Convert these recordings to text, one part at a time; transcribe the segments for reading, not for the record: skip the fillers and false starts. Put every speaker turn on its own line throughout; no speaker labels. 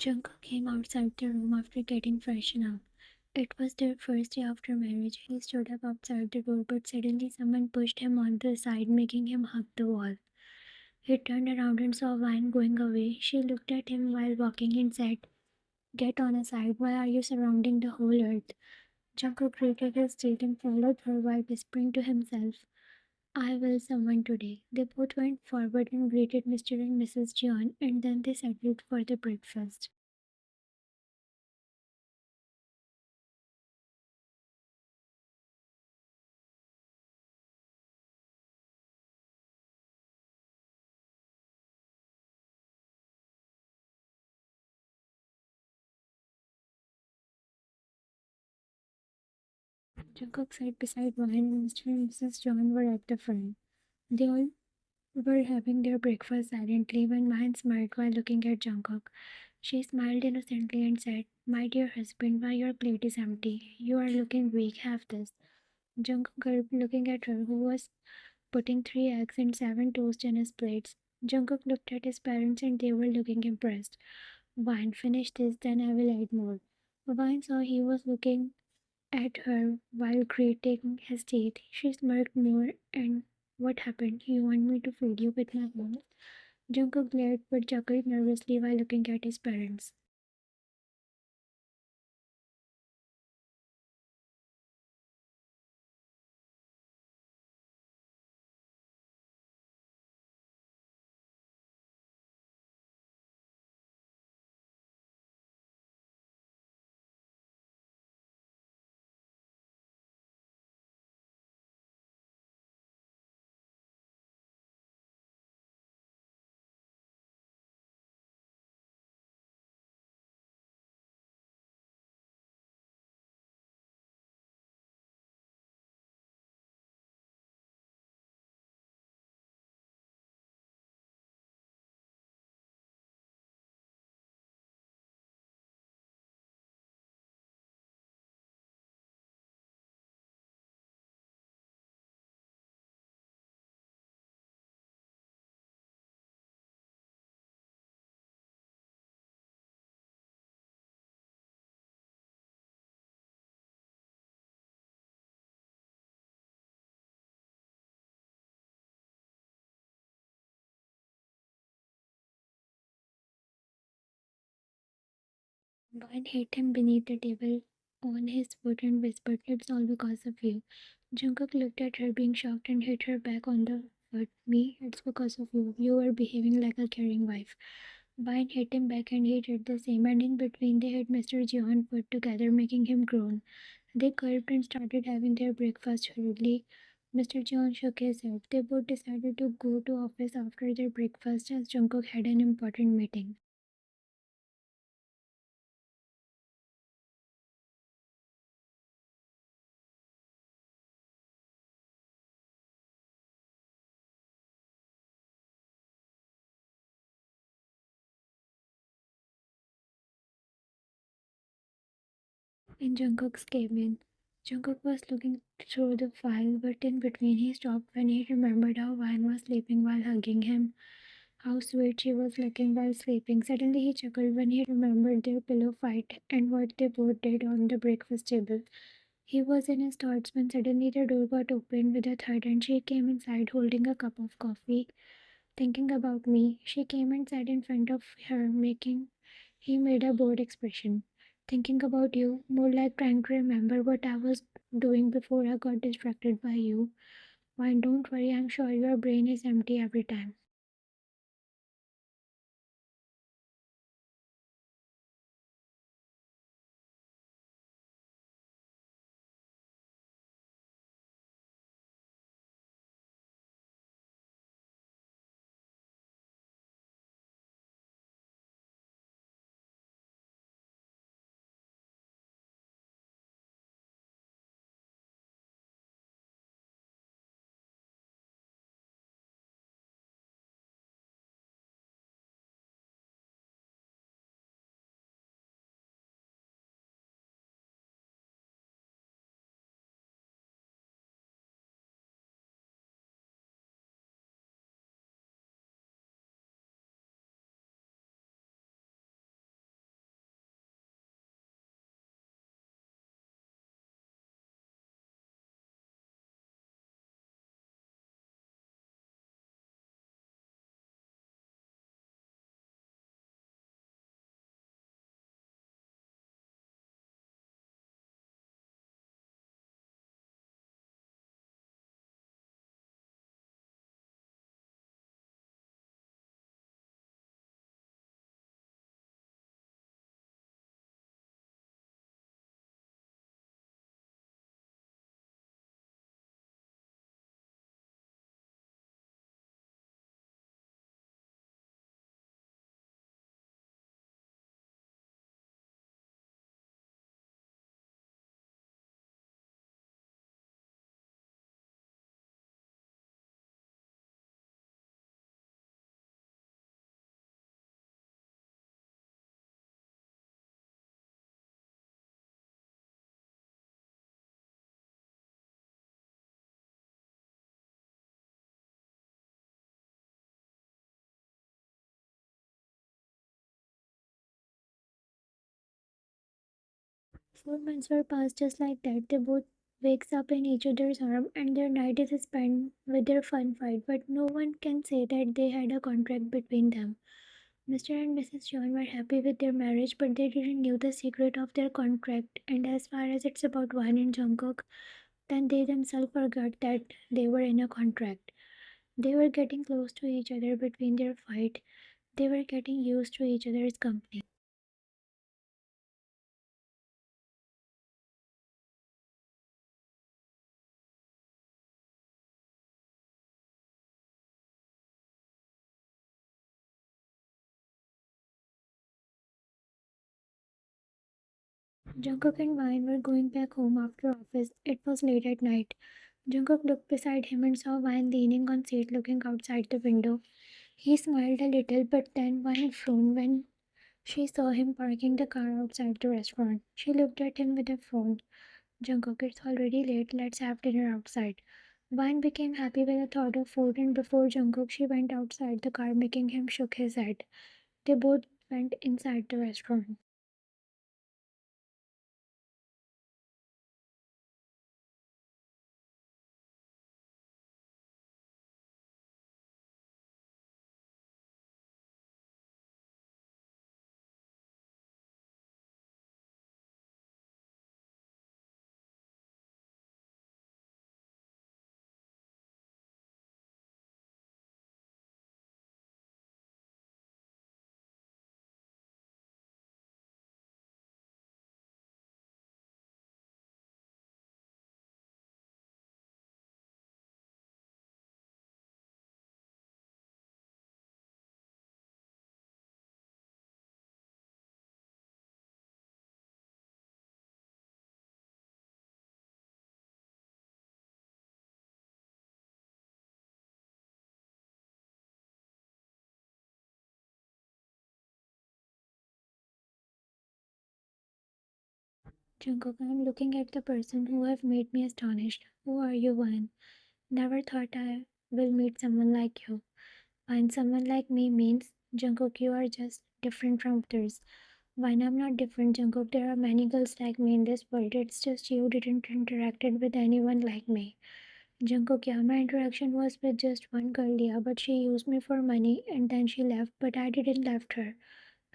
Jungkook came outside the room after getting freshened up. It was their first day after marriage. He stood up outside the door, but suddenly someone pushed him on the side, making him hug the wall. He turned around and saw Vine going away. She looked at him while walking and said, "Get on a side. Why are you surrounding the whole earth?" Jungkook greeted her straight and followed her while whispering to himself, "I will someone today." They both went forward and greeted Mr. and Mrs. John, and then they settled for the breakfast. Jungkook sat beside Vine and Mr. and Mrs. John were at the front. They all were having their breakfast silently when Vine smiled while looking at Jungkook. She smiled innocently and said, "My dear husband, why your plate is empty? You are looking weak. Have this." Jungkook gulped, looking at her, who was putting 3 eggs and 7 toast in his plates. Jungkook looked at his parents and they were looking impressed. "Vine, finish this, then I will add more." Vine saw he was looking at her while grating his teeth. She smirked more. "And what happened? You want me to feed you with my hands?" Jungkook glared but chuckled nervously while looking at his parents. Vine hit him beneath the table on his foot and whispered, "It's all because of you." Jungkook looked at her, being shocked, and hit her back on the foot. "Me? It's because of you. You were behaving like a caring wife." Vine hit him back and he did the same, and in between they hit Mr. Jihan foot together, making him groan. They curbed and started having their breakfast hurriedly. Mr. John shook his head. They both decided to go to office after their breakfast as Jungkook had an important meeting. In Jungkook's cabin, Jungkook was looking through the file, but in between he stopped when he remembered how Vine was sleeping while hugging him, how sweet she was looking while sleeping. Suddenly he chuckled when he remembered their pillow fight and what they both did on the breakfast table. He was in his thoughts when suddenly the door got opened with a thud and she came inside holding a cup of coffee. "Thinking about me?" She came and sat in front of her, making he made a bored expression. "Thinking about you, more like trying to remember what I was doing before I got distracted by you. Why, don't worry, I'm sure your brain is empty every time." 4 months were passed just like that. They both wakes up in each other's arm and their night is spent with their fun fight, but no one can say that they had a contract between them. Mr. and Mrs. John were happy with their marriage, but they didn't know the secret of their contract. And as far as it's about Wine and Jungkook, then they themselves forgot that they were in a contract. They were getting close to each other between their fight. They were getting used to each other's company. Jungkook and Wine were going back home after office. It was late at night. Jungkook looked beside him and saw Wine leaning on seat looking outside the window. He smiled a little, but then Wine frowned when she saw him parking the car outside the restaurant. She looked at him with a frown. Jungkook, it's already late. Let's have dinner outside. Wine became happy with the thought of food, and before Jungkook, she went outside the car, making him shook his head. They both went inside the restaurant. Jungkook, I'm looking at the person who have made me astonished. Who are you, Wine? Never thought I will meet someone like you. And someone like me means, Jungkook, you are just different from others. Wine, I'm not different, Jungkook. There are many girls like me in this world. It's just you didn't interacted with anyone like me. Jungkook, yeah, my interaction was with just one girl, yeah, but she used me for money and then she left, but I didn't left her.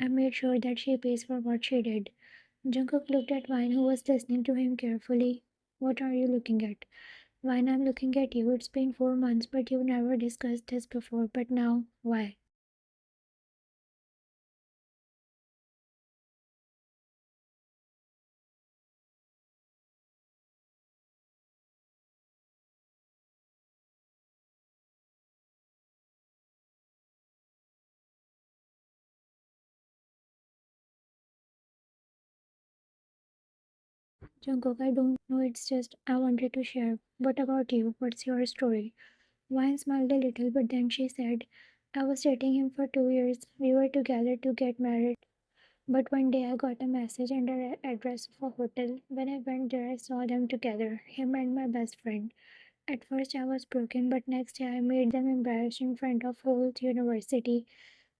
I made sure that she pays for what she did. Jungkook looked at Vine, who was listening to him carefully. What are you looking at? Vine, I'm looking at you. It's been 4 months, but you never discussed this before. But now, why? Jungkook, I don't know. It's just I wanted to share. What about you? What's your story? Vine smiled a little, but then she said, I was dating him for 2 years. We were together to get married. But one day I got a message and an address of a hotel. When I went there, I saw them together, him and my best friend. At first I was broken, but next day I made them embarrassed in front of whole university.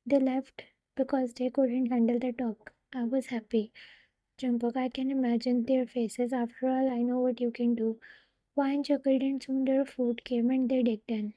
They left because they couldn't handle the talk. I was happy. Jungkook, I can imagine their faces. After all, I know what you can do. Wine chuckled and soon their food came and they digged in.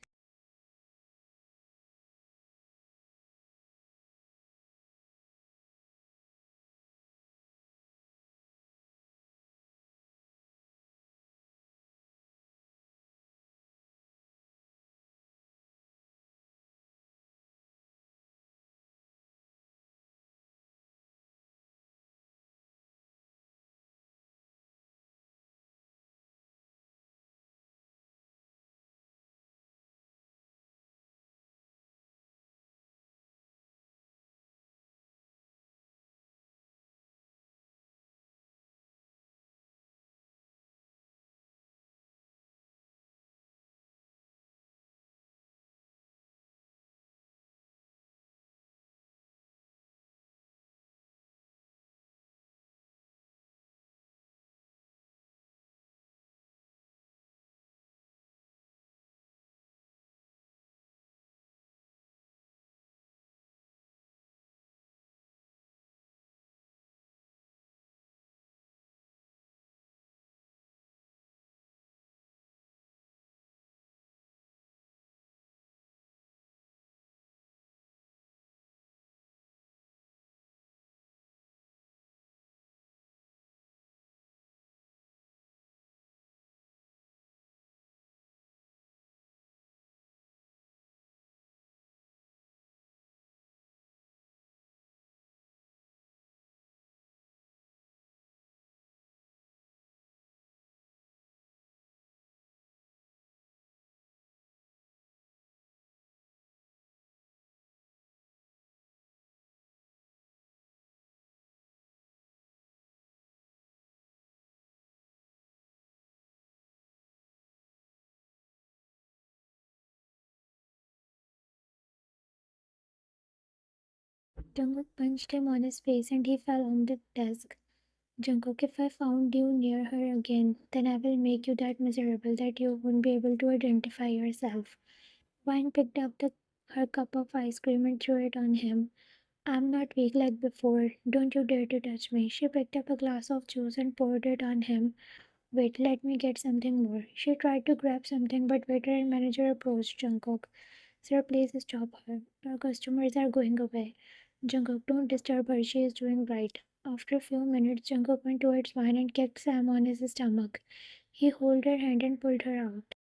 Jungkook punched him on his face and he fell on the desk. Jungkook, if I found you near her again, then I will make you that miserable that you won't be able to identify yourself. Vine picked up her cup of ice cream and threw it on him. I'm not weak like before. Don't you dare to touch me. She picked up a glass of juice and poured it on him. Wait, let me get something more. She tried to grab something, but waiter and manager approached Jungkook. Sir, please stop her. Our customers are going away. Jungkook, don't disturb her. She is doing right. After a few minutes, Jungkook went towards Vine and kicked Sam on his stomach. He held her hand and pulled her out.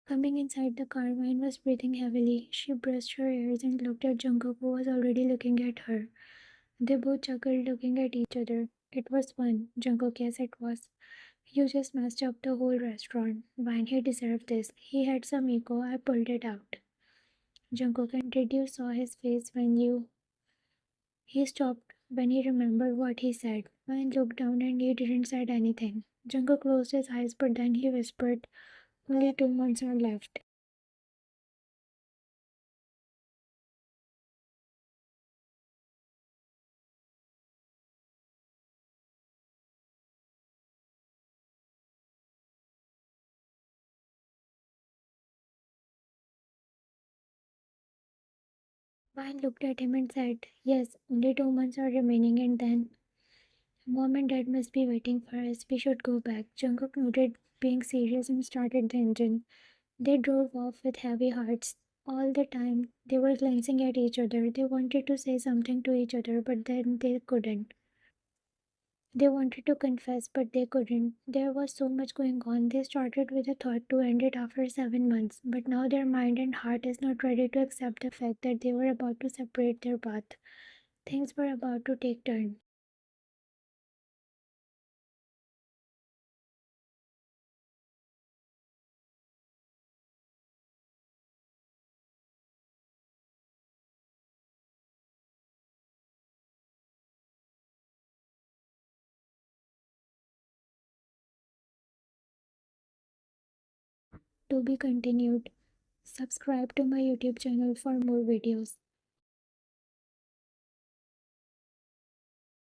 Coming inside the car, Vine was breathing heavily. She brushed her ears and looked at Jungkook, who was already looking at her. They both chuckled, looking at each other. It was fun. Jungkook, yes, it was. You just messed up the whole restaurant. Vine, he deserved this. He had some ego. I pulled it out. Jungkook, and did you saw his face when you... He stopped when he remembered what he said. Vine looked down and he didn't say anything. Jungkook closed his eyes, but then he whispered, only 2 months are left. Vine looked at him and said, yes, only 2 months are remaining and then Mom and Dad must be waiting for us. We should go back. Jungkook nodded, being serious, and started the engine. They drove off with heavy hearts. All the time, they were glancing at each other. They wanted to say something to each other, but then they couldn't. They wanted to confess, but they couldn't. There was so much going on. They started with a thought to end it after 7 months, but now their mind and heart is not ready to accept the fact that they were about to separate their path. Things were about to take turn. To be continued. Subscribe to my YouTube channel for more videos.